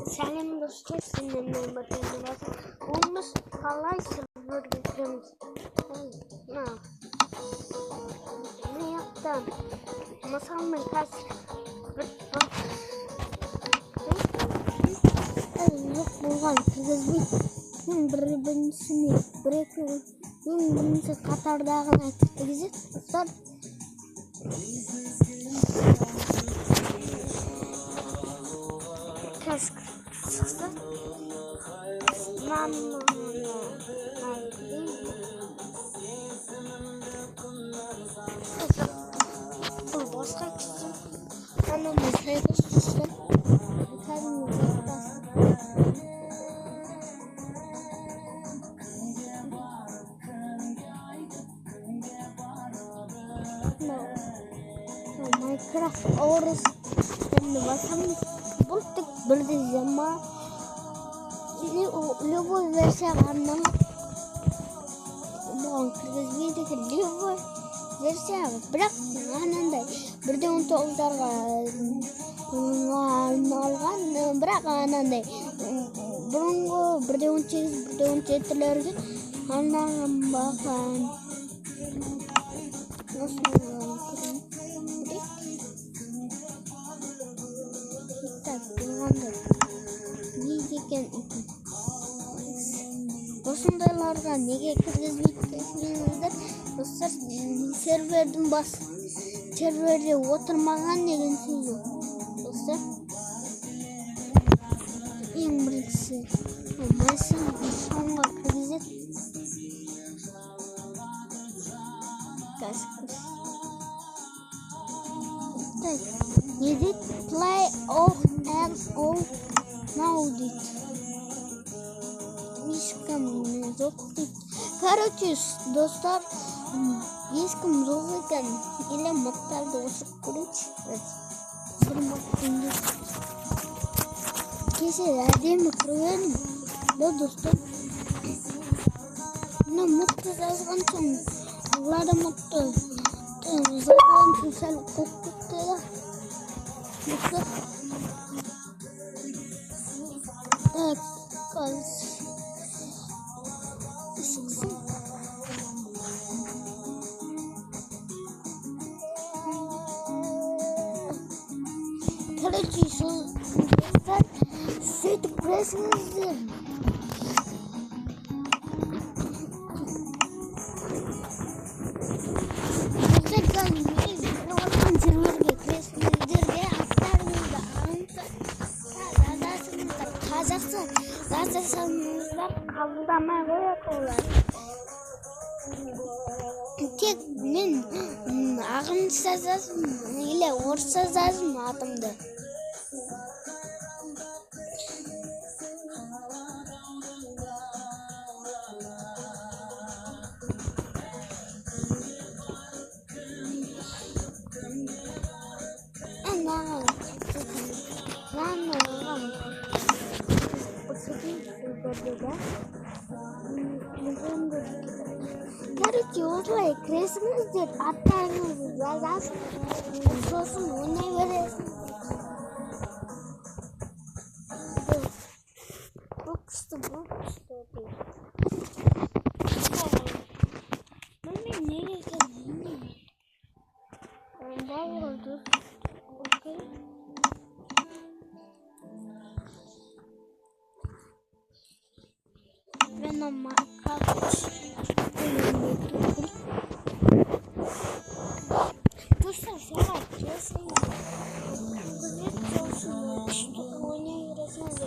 Selam dostlar, sizinle bakıyorum biraz. Olmuş halay server getirmiş. Ne yaptın? Masal mı kaç? Yok болған кіргізбей біріншісіне бір-екі бірінші қатардағыны кіргізеді. Достар kask çıksa bu başka kişi ama mesela işte Minecraft orası şimdi bakalım bulduk bir zaman ini любой версия vardı bu kırgızgedeki любой версия бірақ анандай 1.19'ға алған бірақ анандай бұрынғы 1.18 1.17-лерге арналған Osundaylarga nega kirgizmayapsizlar? Dostlar, serverdan bas serverde o'tirmagan degan so'z yo'q. Dostlar, eng birinchisi mana songa kirgizib edit play off and on now dit. Мишкам жоқ дейді. Короче, достар, ешкім жоқ екен. Или модтарды осып көрейікші. Бір модтыңды. Кеше әдемі кіргенім. Да, достар. Мына модты жазған соң, оларды модты жазған соң сәл қоқ кетті да. Достар. Так, қазір. Короче, сөйтіп көресіңіздер. Серверге кіресіңіздерге аттарыңызды жазасыңыздар. Қазақша жазасаңыздар қабылдамай қояды олар. Тек мен ағылшынша жаздым или орысша жаздым атымды. Короче, осылай кіресіңіздер, аттарыңызды жазасың, сосын ойнай бересің. Бұл күшті дейді. Білмеймін, неге екен, білмеймін. Болды. Окей. Мен Minecraft Dostlar sonra kesin güzel olsun. Oynayabilirsiniz.